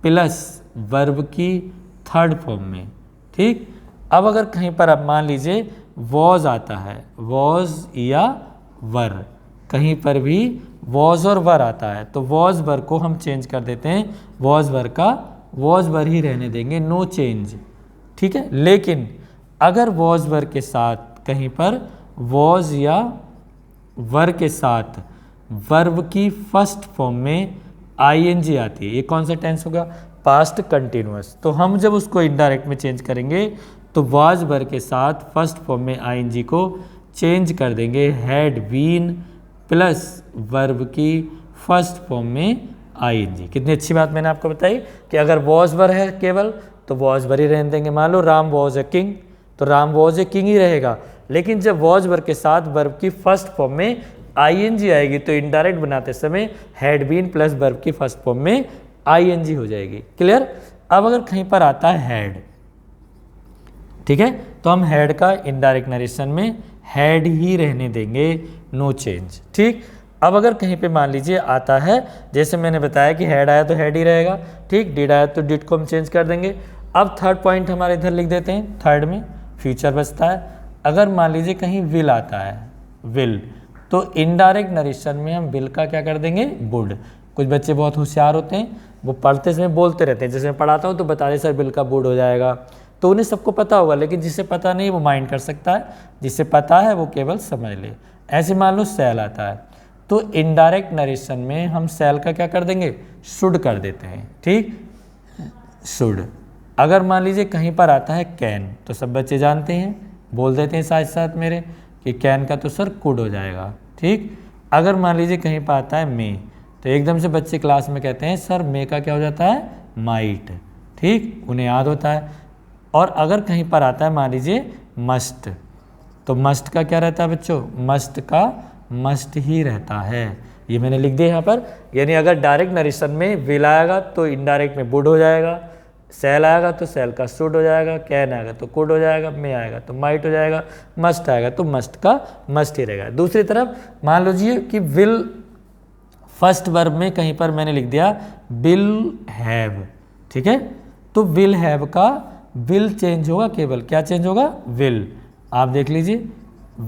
प्लस वर्ब की थर्ड फॉर्म में, ठीक। अब अगर कहीं पर अब मान लीजिए वॉज आता है, वॉज या वर, कहीं पर भी वॉज और वर आता है, तो वॉज वर को हम चेंज कर देते हैं, वॉज वर का वॉज वर ही रहने देंगे, नो चेंज, ठीक है। लेकिन अगर वॉज वर के साथ कहीं पर वॉज या वर के साथ वर्ब की फर्स्ट फॉर्म में आईएनजी आती है, ये कौन सा टेंस होगा? Past continuous. तो हम जब उसको इनडायरेक्ट में चेंज करेंगे तो वाज वर के साथ फर्स्ट फॉर्म में आईएनजी को चेंज कर देंगे हैड बीन प्लस वर्ब की फर्स्ट फॉर्म में आईएनजी। कितनी अच्छी बात मैंने आपको बताई कि अगर वॉज वर है केवल तो वॉज वर ही रहने देंगे। मान लो राम वॉज ए किंग, तो राम वॉज ए किंग ही रहेगा। लेकिन जब वॉज वर के साथ वर्ब की फर्स्ट फॉर्म में आईएनजी आएगी तो इनडायरेक्ट बनाते समय हैड बीन प्लस वर्ब की फर्स्ट फॉर्म में आईएनजी हो जाएगी। क्लियर? अब अगर कहीं पर आता है हैड, ठीक है, तो हम हैड का इनडायरेक्ट नरेशन में हैड ही रहने देंगे, नो चेंज, ठीक। अब अगर कहीं पे मान लीजिए आता है, जैसे मैंने बताया कि हैड आया तो हैड ही रहेगा, ठीक, डिड आया तो डिड को हम चेंज कर देंगे। अब थर्ड पॉइंट हमारे इधर लिख देते हैं, थर्ड में फ्यूचर बचता है। अगर मान लीजिए कहीं विल आता है, विल, तो इनडायरेक्ट नरेशन में हम विल का क्या कर देंगे? वुड। कुछ बच्चे बहुत होशियार होते हैं, वो पढ़ते समय बोलते रहते हैं, जैसे मैं पढ़ाता हूँ तो बता दे सर विल का वुड हो जाएगा, तो उन्हें सबको पता होगा, लेकिन जिसे पता नहीं वो माइंड कर सकता है, जिसे पता है वो केवल समझ ले। ऐसे मान लो सेल आता है, तो इनडायरेक्ट नरेशन में हम सेल का क्या कर देंगे? शुड कर देते हैं, ठीक, शुड। अगर मान लीजिए कहीं पर आता है कैन, तो सब बच्चे जानते हैं, बोल देते हैं साथ साथ मेरे कि कैन का तो सर कुड हो जाएगा, ठीक। अगर मान लीजिए कहीं पर आता है मे, तो एकदम से बच्चे क्लास में कहते हैं सर मे का क्या हो जाता है? माइट, ठीक, उन्हें याद होता है। और अगर कहीं पर आता है मान लीजिए मस्ट, तो मस्ट का क्या रहता है बच्चों? मस्ट का मस्ट ही रहता है, ये मैंने लिख दिया यहाँ पर। यानी अगर डायरेक्ट नरेशन में विल आएगा तो इनडायरेक्ट में वुड हो जाएगा, सेल आएगा तो सेल का शुड हो जाएगा, कैन आएगा तो कुड हो जाएगा, मे आएगा तो माइट हो जाएगा, मस्ट आएगा तो मस्ट का मस्ट ही रहेगा। दूसरी तरफ मान लीजिए कि विल फर्स्ट वर्ब में कहीं पर मैंने लिख दिया विल हैव, ठीक है, तो विल हैव का विल चेंज होगा, केवल क्या चेंज होगा? विल। आप देख लीजिए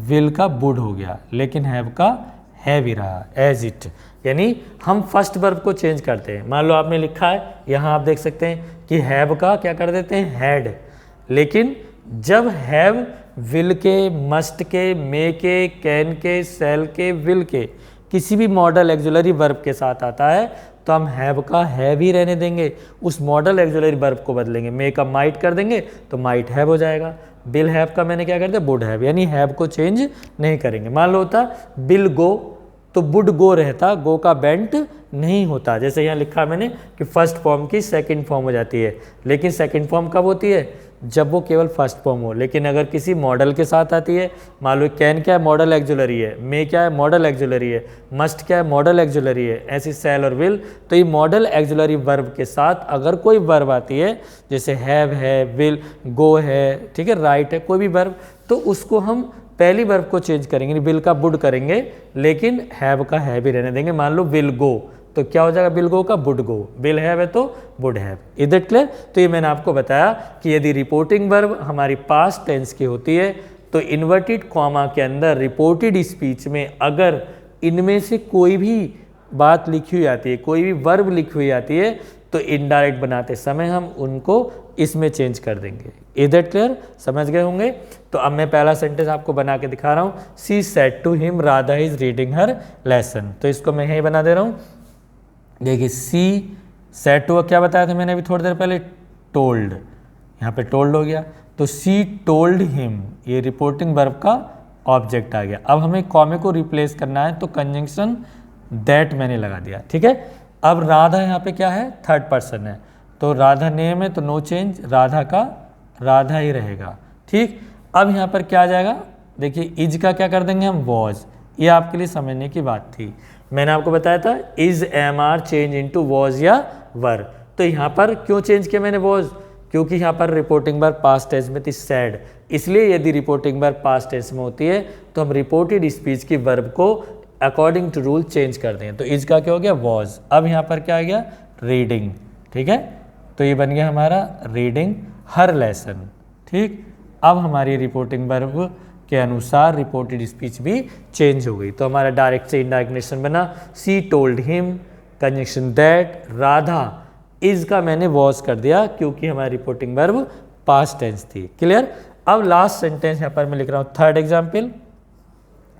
विल का वुड हो गया, लेकिन हैव का हैव ही रहा, एज इट। यानी हम फर्स्ट वर्ब को चेंज करते हैं। मान लो आपने लिखा है, यहाँ आप देख सकते हैं कि हैव का क्या कर देते हैं? हैड। लेकिन जब हैव विल के, मस्ट के, मे के, कैन के, सेल के, विल के किसी भी मॉडल एक्जुलरी वर्ब के साथ आता है तो हम हैव का हैव ही रहने देंगे, उस मॉडल एक्जुलरी वर्ब को बदलेंगे। मे का माइट कर देंगे तो माइट हैव हो जाएगा। बिल हैव का मैंने क्या कर दिया? वुड हैव, यानी हैव को चेंज नहीं करेंगे। मान लो होता बिल गो, तो वुड गो रहता, गो का बेंट नहीं होता। जैसे यहाँ लिखा मैंने कि फर्स्ट फॉर्म की सेकंड फॉर्म हो जाती है, लेकिन सेकंड फॉर्म कब होती है? जब वो केवल फर्स्ट फॉर्म हो। लेकिन अगर किसी मॉडल के साथ आती है, मान लो कैन क्या है? मॉडल एक्जुलरी है, मे क्या है? मॉडल एक्जुलरी है, मस्ट क्या है? मॉडल एक्जुलरी है, ऐसी सेल और विल, तो ये मॉडल एक्जुलरी वर्ब के साथ अगर कोई वर्ब आती है, जैसे हैव है, विल, गो है, ठीक है, राइट है, कोई भी वर्ब, तो उसको हम पहली वर्ब को चेंज करेंगे, विल का वुड करेंगे, लेकिन हैव का हैव ही रहने देंगे। मान लो विल गो, तो क्या हो जाएगा? विल गो का वुड गो, विल हैव है तो would have. Is that clear? तो ये मैंने आपको बताया कि यदि रिपोर्टिंग वर्ब हमारी पास्ट टेंस की होती है तो इन्वर्टेड कॉमा के अंदर रिपोर्टेड स्पीच में अगर इनमें से कोई भी बात लिखी हुई आती है, कोई भी वर्ब लिखी हुई आती है, तो इनडायरेक्ट बनाते समय हम उनको इसमें चेंज कर देंगे। Is that clear? समझ गए होंगे। तो अब मैं पहला सेंटेंस आपको बना के दिखा रहा हूँ। She said to him Radha is reading her lesson. तो इसको मैं यही बना दे रहा हूँ। देखिए सी सेड टू क्या बताया था मैंने अभी थोड़ी देर पहले? टोल्ड। यहाँ पे टोल्ड हो गया, तो सी टोल्ड हिम, ये रिपोर्टिंग वर्ब का ऑब्जेक्ट आ गया। अब हमें कॉमे को रिप्लेस करना है, तो कंजंक्शन दैट मैंने लगा दिया। ठीक है। अब राधा यहाँ पे क्या है? थर्ड पर्सन है, तो राधा नेम है तो नो चेंज, राधा का राधा ही रहेगा। ठीक। अब यहाँ पर क्या आ जाएगा? देखिए इज का क्या कर देंगे हम? वॉज। ये आपके लिए समझने की बात थी। मैंने आपको बताया था is am are change into was या वर। तो यहाँ पर क्यों चेंज किया मैंने वॉज? क्योंकि यहाँ पर रिपोर्टिंग वर्ब पास्ट टेंस में थी सैड, इसलिए यदि रिपोर्टिंग वर्ब पास्ट टेंस में होती है तो हम रिपोर्टेड स्पीच की वर्ब को अकॉर्डिंग टू रूल चेंज कर दें। तो इज का क्या हो गया? वॉज। अब यहाँ पर क्या आ गया? रीडिंग। ठीक है। तो ये बन गया हमारा रीडिंग हर लेसन। ठीक। अब हमारी रिपोर्टिंग वर्ब के अनुसार रिपोर्टेड स्पीच भी चेंज हो गई। तो हमारा डायरेक्ट से इनडायरेक्ट नेशन बना सी told him, conjunction that, Radha, is का मैंने वॉज कर दिया क्योंकि हमारी रिपोर्टिंग वर्ब पास्ट टेंस थी। क्लियर? अब लास्ट सेंटेंस यहाँ पर मैं लिख रहा हूँ थर्ड एग्जाम्पल,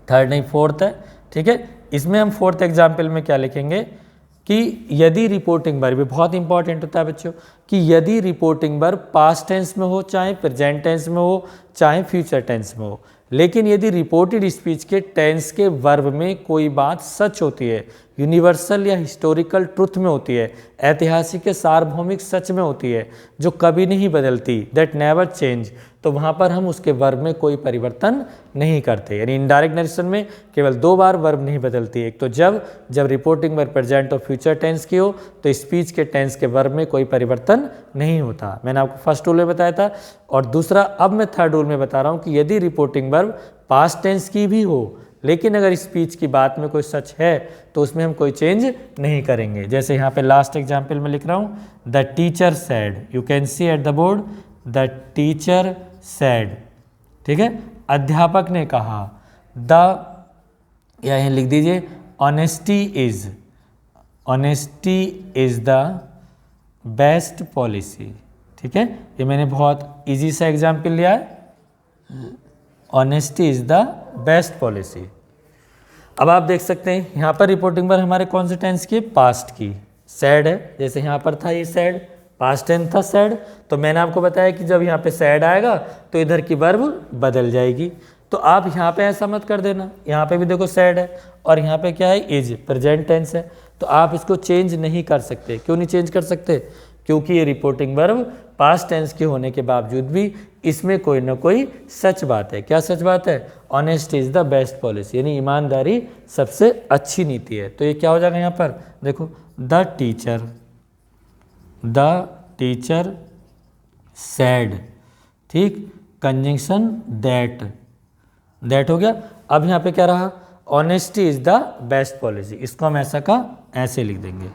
थर्ड नहीं फोर्थ है। ठीक है। इसमें हम फोर्थ एग्जाम्पल में क्या लिखेंगे कि यदि रिपोर्टिंग वर्ब, बहुत इंपॉर्टेंट होता है बच्चों, कि यदि रिपोर्टिंग वर्ब पास्ट टेंस में हो, चाहे प्रेजेंट टेंस में हो, चाहे फ्यूचर टेंस में हो, लेकिन यदि रिपोर्टेड स्पीच के टेंस के वर्ब में कोई बात सच होती है, यूनिवर्सल या हिस्टोरिकल ट्रुथ में होती है, ऐतिहासिक या सार्वभौमिक सच में होती है, जो कभी नहीं बदलती, दैट नेवर चेंज, तो वहाँ पर हम उसके वर्ब में कोई परिवर्तन नहीं करते। यानी इनडायरेक्ट नरेशन में केवल दो बार वर्ब नहीं बदलती। एक तो जब रिपोर्टिंग वर्ब प्रेजेंट और फ्यूचर टेंस की हो, तो स्पीच के टेंस के वर्ब में कोई परिवर्तन नहीं होता। मैंने आपको फर्स्ट रूल में बताया था। और दूसरा अब मैं थर्ड रूल में बता रहा हूँ कि यदि रिपोर्टिंग वर्ब पास्ट टेंस की भी हो, लेकिन अगर स्पीच की बात में कोई सच है तो उसमें हम कोई चेंज नहीं करेंगे। जैसे यहाँ पे लास्ट एग्जाम्पल में लिख रहा हूँ, the teacher sad, you can C at the board, the teacher sad. ठीक है। अध्यापक ने कहा, द, या यहीं लिख दीजिए honesty is, honesty is the best policy. ठीक है। ये मैंने बहुत इजी सा एग्जाम्पल लिया है, honesty is the best policy. अब आप देख सकते हैं यहाँ पर रिपोर्टिंग वर्ब हमारे कौन से टेंस की? पास्ट की। सैड है, जैसे यहाँ पर था ये सैड, पास्ट टेंस था सैड, तो मैंने आपको बताया कि जब यहाँ पे सैड आएगा तो इधर की वर्ब बदल जाएगी। तो आप यहाँ पे ऐसा मत कर देना, यहाँ पे भी देखो सैड है और यहाँ पे क्या है? इज, प्रेजेंट टेंस है, तो आप इसको चेंज नहीं कर सकते। क्यों नहीं चेंज कर सकते? क्योंकि ये रिपोर्टिंग वर्ब पास्ट टेंस के होने के बावजूद भी इसमें कोई ना कोई सच बात है। क्या सच बात है? Honesty is the best policy, यानी ईमानदारी सबसे अच्छी नीति है। तो ये क्या हो जाएगा यहाँ पर? देखो द टीचर सैड। ठीक। कंजंक्शन दैट, दैट हो गया। अब यहाँ पे क्या रहा? Honesty is the best policy. इसको हम ऐसा का ऐसे लिख देंगे,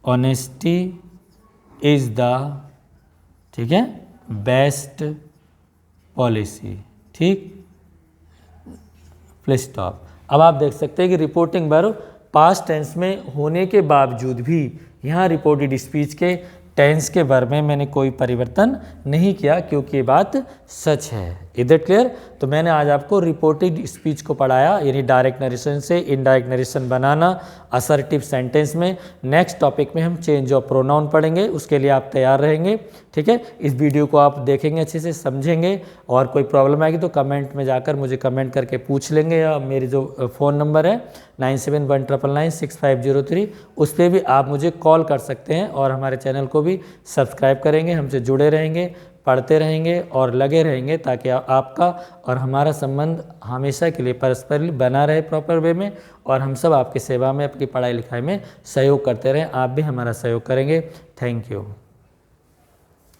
ऑनेस्टी इज द, ठीक है, बेस्ट पॉलिसी। ठीक। Full stop. अब आप देख सकते हैं कि रिपोर्टिंग वर्ब पास्ट टेंस में होने के बावजूद भी यहाँ रिपोर्टेड स्पीच के टेंस के वर्ब में मैंने कोई परिवर्तन नहीं किया क्योंकि ये बात सच है। Is that clear? तो मैंने आज आपको रिपोर्टेड स्पीच को पढ़ाया, यानी डायरेक्ट नरेशन से इनडायरेक्ट नरेशन बनाना असर्टिव सेंटेंस में। नेक्स्ट टॉपिक में हम चेंज ऑफ प्रोनाउन पढ़ेंगे, उसके लिए आप तैयार रहेंगे। ठीक है। इस वीडियो को आप देखेंगे, अच्छे से समझेंगे, और कोई प्रॉब्लम आएगी तो कमेंट में जाकर मुझे कमेंट करके पूछ लेंगे, या मेरी जो फ़ोन नंबर है 9719996503 उस पर भी आप मुझे कॉल कर सकते हैं। और हमारे चैनल को भी सब्सक्राइब करेंगे, हमसे जुड़े रहेंगे, पढ़ते रहेंगे और लगे रहेंगे, ताकि आपका और हमारा संबंध हमेशा के लिए परस्पर बना रहे प्रॉपर वे में, और हम सब आपकी सेवा में, आपकी पढ़ाई लिखाई में सहयोग करते रहें। आप भी हमारा सहयोग करेंगे। Thank you.